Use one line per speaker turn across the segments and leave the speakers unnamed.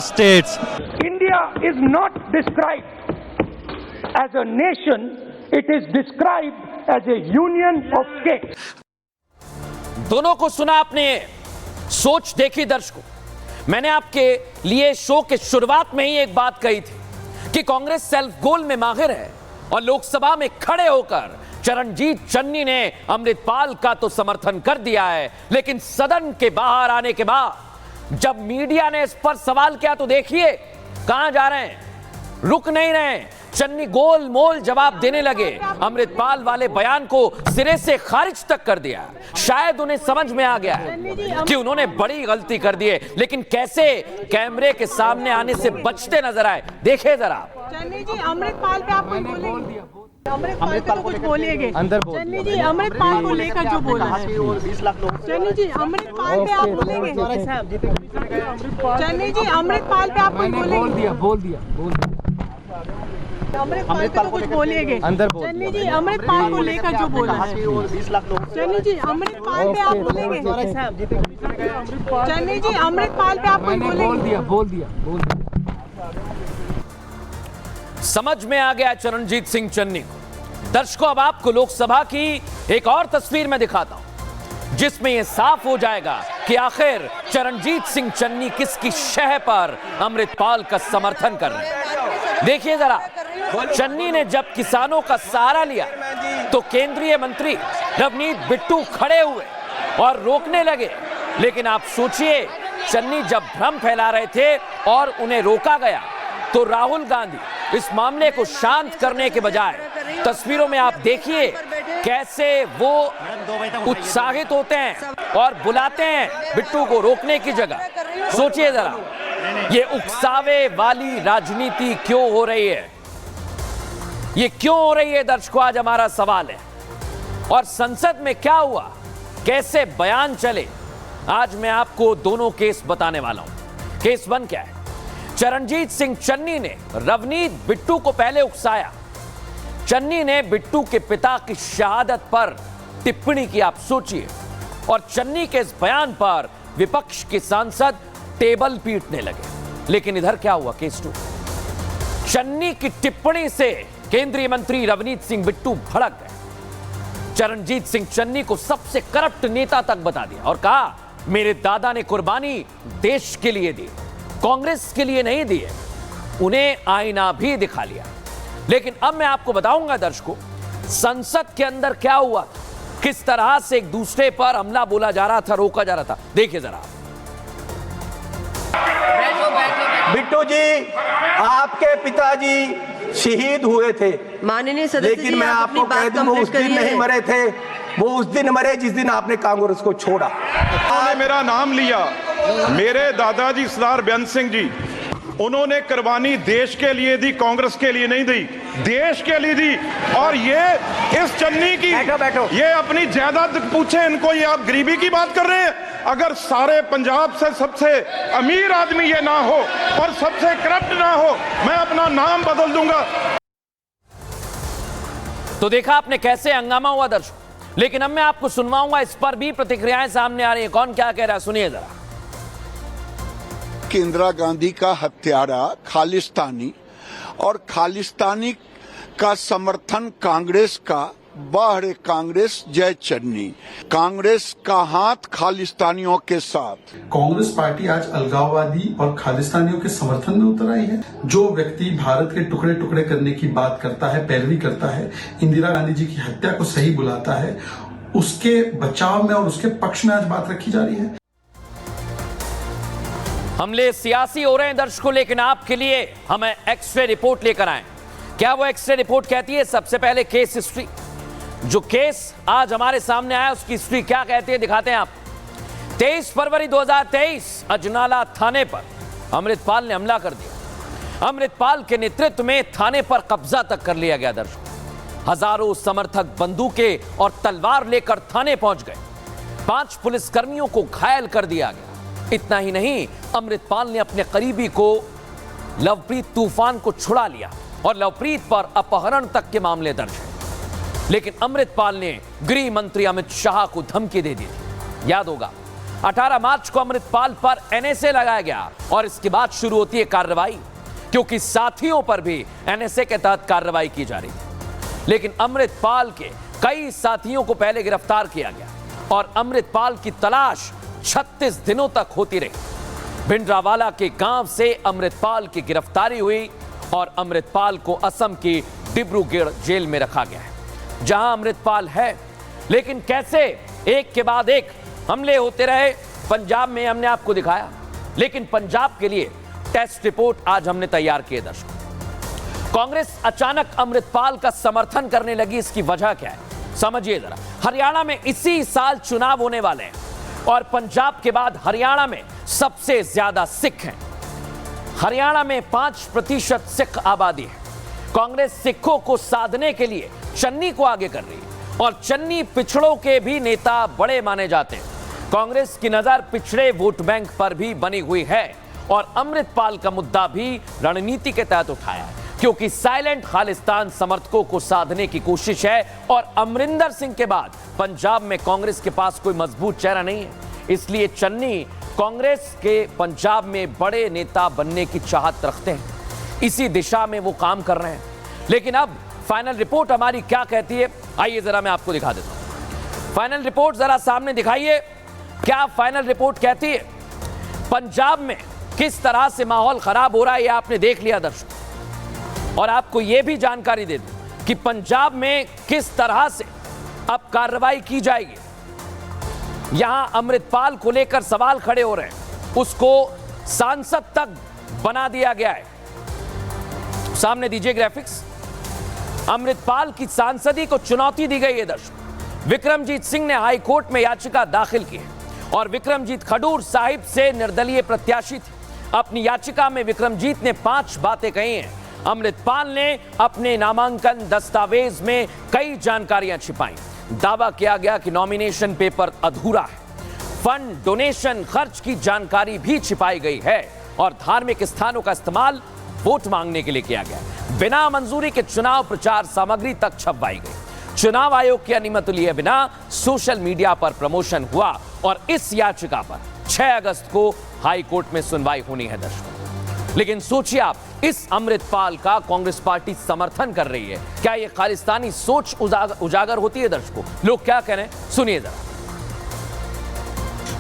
States.
India is not described as a nation, it is described as a union of states.
दोनों को सुना आपने, सोच देखी दर्शकों। मैंने आपके लिए शो के शुरुआत में ही एक बात कही थी कि कांग्रेस सेल्फ गोल में माहिर है और लोकसभा में खड़े होकर चरणजीत चन्नी ने अमृतपाल का तो समर्थन कर दिया है, लेकिन सदन के बाहर आने के बाद जब मीडिया ने इस पर सवाल किया तो देखिए कहां जा रहे हैं, रुक नहीं रहे। चन्नी गोल मोल जवाब देने लगे, अमृतपाल वाले बयान को सिरे से खारिज तक कर दिया। शायद उन्हें समझ में आ गया है कि उन्होंने बड़ी गलती कर दी है, लेकिन कैसे कैमरे के सामने आने से बचते नजर आए, देखे जरा।
चन्नी जी, अमृतपाल पे आप कुछ बोलेंगे? अमृतपाल पे तो कुछ बोलिएगा चन्नी जी, अमृतपाल को लेकर जो बोला है। चन्नी जी, अमृतपाल पे आप बोलेंगे? चन्नी जी, अमृतपाल पे आप कुछ बोलेंगे?
बोल दिया।
अमृतपाल पे तो कुछ बोलिएगा चन्नी जी, अमृतपाल को लेकर जो बोला है। चन्नी जी, अमृतपाल पे आप बोलेंगे? चन्नी जी, अमृतपाल पे आप कुछ बोलेंगे?
बोल दिया।
समझ में आ गया चरणजीत सिंह चन्नी को। दर्शकों, अब आपको लोकसभा की एक और तस्वीर में दिखाता हूं जिसमें यह साफ हो जाएगा कि आखिर चरणजीत सिंह चन्नी किसकी शह पर अमृतपाल का समर्थन कर रहे हैं। देखिए जरा, चन्नी ने जब किसानों का सहारा लिया तो केंद्रीय मंत्री रवनीत बिट्टू खड़े हुए और रोकने लगे, लेकिन आप सोचिए, चन्नी जब भ्रम फैला रहे थे और उन्हें रोका गया तो राहुल गांधी इस मामले को शांत करने के बजाय, तस्वीरों में आप देखिए कैसे वो उत्साहित होते हैं और बुलाते हैं बिट्टू को रोकने की जगह। सोचिए जरा, ये उकसावे वाली राजनीति क्यों हो रही है, ये क्यों हो रही है दर्शकों, आज हमारा सवाल है। और संसद में क्या हुआ, कैसे बयान चले, आज मैं आपको दोनों केस बताने वाला हूं। केस 1 क्या है? चरणजीत सिंह चन्नी ने रवनीत बिट्टू को पहले उकसाया। चन्नी ने बिट्टू के पिता की शहादत पर टिप्पणी की, आप सोचिए, और चन्नी के इस बयान पर विपक्ष के सांसद टेबल पीटने लगे। लेकिन इधर क्या हुआ? केस 2, चन्नी की टिप्पणी से केंद्रीय मंत्री रवनीत सिंह बिट्टू भड़क गए। चरणजीत सिंह चन्नी को सबसे करप्ट नेता तक बता दिया और कहा, मेरे दादा ने कुर्बानी देश के लिए दी, कांग्रेस के लिए नहीं दिए। उन्हें आईना भी दिखा लिया। लेकिन अब मैं आपको बताऊंगा दर्शकों, संसद के अंदर क्या हुआ, किस तरह से एक दूसरे पर हमला बोला जा रहा था, रोका जा रहा था। देखिए जरा।
बिट्टू जी, आपके पिताजी शहीद हुए थे,
माननीय सदस्य,
लेकिन मैं आपको कह दूं वो उस दिन नहीं मरे थे, वो उस दिन मरे जिस दिन आपने कांग्रेस को छोड़ा।
आपने मेरा नाम लिया, मेरे दादाजी सरदार बेअंत सिंह जी, उन्होंने कुर्बानी देश के लिए दी, कांग्रेस के लिए नहीं दी, देश के लिए दी। और ये इस चन्नी की
बैठो।
ये अपनी जायदाद पूछे इनको, ये आप गरीबी की बात कर रहे हैं? अगर सारे पंजाब से सबसे अमीर आदमी ये ना हो और सबसे करप्ट ना हो, मैं अपना नाम बदल दूंगा।
तो देखा आपने कैसे हंगामा हुआ दर्शकों। लेकिन अब मैं आपको सुनवाऊंगा, इस पर भी प्रतिक्रियाएं सामने आ रही है। कौन क्या कह रहा है, सुनिए जरा।
इंदिरा गांधी का हत्यारा खालिस्तानी और खालिस्तानी का समर्थन कांग्रेस का, बाहरे कांग्रेस जय चन्नी, कांग्रेस का हाथ खालिस्तानियों के साथ।
कांग्रेस पार्टी आज अलगाववादी और खालिस्तानियों के समर्थन में उतर आई है। जो व्यक्ति भारत के टुकड़े टुकड़े करने की बात करता है, पैरवी करता है, इंदिरा गांधी जी की हत्या को सही बुलाता है, उसके बचाव में और उसके पक्ष में आज बात रखी जा रही है।
हमले सियासी हो रहे हैं दर्शकों, लेकिन आपके लिए हम एक्सरे रिपोर्ट लेकर आए। क्या वो एक्सरे रिपोर्ट कहती है? सबसे पहले केस हिस्ट्री, जो केस आज हमारे सामने आया उसकी हिस्ट्री क्या कहती है, दिखाते हैं आप। 23 फरवरी 2023 अजनाला थाने पर अमृतपाल ने हमला कर दिया। अमृतपाल के नेतृत्व में थाने पर कब्जा तक कर लिया गया दर्शकों। हजारों समर्थक बंदूकें और तलवार लेकर थाने पहुंच गए। 5 पुलिसकर्मियों को घायल कर दिया गया। इतना ही नहीं, अमृतपाल ने अपने करीबी को लवप्रीत तूफान को छुड़ा लिया और लवप्रीत पर अपहरण तक के मामले दर्ज हैं। लेकिन अमृतपाल ने गृह मंत्री अमित शाह को धमकी दे दी थी। याद होगा, 18 मार्च को अमृतपाल पर एनएसए लगाया गया और इसके बाद शुरू होती है कार्रवाई, क्योंकि साथियों पर भी एनएसए के तहत कार्रवाई की जा रही थी। लेकिन अमृतपाल के कई साथियों को पहले गिरफ्तार किया गया और अमृतपाल की तलाश 36 दिनों तक होती रही। भिंडरावाला के गांव से अमृतपाल की गिरफ्तारी हुई और अमृतपाल को असम की डिब्रूगढ़ जेल में रखा गया है, जहां अमृतपाल है। लेकिन कैसे एक के बाद एक हमले होते रहे। पंजाब में हमने आपको दिखाया, लेकिन पंजाब के लिए टेस्ट रिपोर्ट आज हमने तैयार किए। दर्शकों, कांग्रेस अचानक अमृतपाल का समर्थन करने लगी, इसकी वजह क्या है समझिए जरा। हरियाणा में इसी साल चुनाव होने वाले हैं और पंजाब के बाद हरियाणा में सबसे ज्यादा सिख हैं। हरियाणा में 5% सिख आबादी है। कांग्रेस सिखों को साधने के लिए चन्नी को आगे कर रही है और चन्नी पिछड़ों के भी नेता बड़े माने जाते हैं। कांग्रेस की नजर पिछड़े वोट बैंक पर भी बनी हुई है और अमृतपाल का मुद्दा भी रणनीति के तहत उठाया है, क्योंकि साइलेंट खालिस्तान समर्थकों को साधने की कोशिश है और अमरिंदर सिंह के बाद पंजाब में कांग्रेस के पास कोई मजबूत चेहरा नहीं है। इसलिए चन्नी कांग्रेस के पंजाब में बड़े नेता बनने की चाहत रखते हैं, इसी दिशा में वो काम कर रहे हैं। लेकिन अब फाइनल रिपोर्ट हमारी क्या कहती है, आइए जरा मैं आपको दिखा देता हूं। फाइनल रिपोर्ट जरा सामने दिखाइए, क्या फाइनल रिपोर्ट कहती है। पंजाब में किस तरह से माहौल खराब हो रहा है, यह आपने देख लिया दर्शकों। और आपको यह भी जानकारी दे दूं कि पंजाब में किस तरह से अब कार्रवाई की जाएगी। यहां अमृतपाल को लेकर सवाल खड़े हो रहे हैं, उसको सांसद तक बना दिया गया है। सामने दीजिए ग्राफिक्स। अमृतपाल की सांसदी को चुनौती दी गई है दर्शक। विक्रमजीत सिंह ने हाई कोर्ट में याचिका दाखिल की है और विक्रमजीत खडूर साहिब से निर्दलीय प्रत्याशी थे। अपनी याचिका में विक्रमजीत ने 5 बातें कही हैं। अमृतपाल ने अपने नामांकन दस्तावेज में कई जानकारियां छिपाई। दावा किया गया कि नॉमिनेशन पेपर अधूरा है, फंड डोनेशन खर्च की जानकारी भी छिपाई गई है और धार्मिक स्थानों का इस्तेमाल वोट मांगने के लिए किया गया। बिना मंजूरी के चुनाव प्रचार सामग्री तक छपवाई गई। चुनाव आयोग की अनुमति लिए बिना सोशल मीडिया पर प्रमोशन हुआ और इस याचिका पर 6 अगस्त को हाई कोर्ट में सुनवाई होनी है दर्शकों। लेकिन सोचिए आप, इस अमृतपाल का कांग्रेस पार्टी समर्थन कर रही है। क्या यह खालिस्तानी सोच उजागर होती है दर्शकों? लोग क्या कह रहे हैं सुनिए जरा।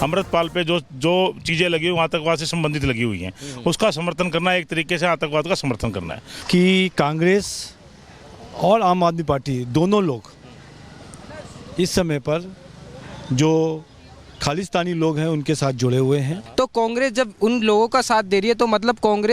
अमृतपाल पे जो चीज़ें लगी हुई आतंकवाद से संबंधित लगी हुई हैं, उसका समर्थन करना एक तरीके से आतंकवाद का समर्थन करना है।
कि कांग्रेस और आम आदमी पार्टी दोनों लोग इस समय पर जो खालिस्तानी लोग हैं उनके साथ जुड़े हुए हैं।
तो कांग्रेस जब उन लोगों का साथ दे रही है तो मतलब कांग्रेस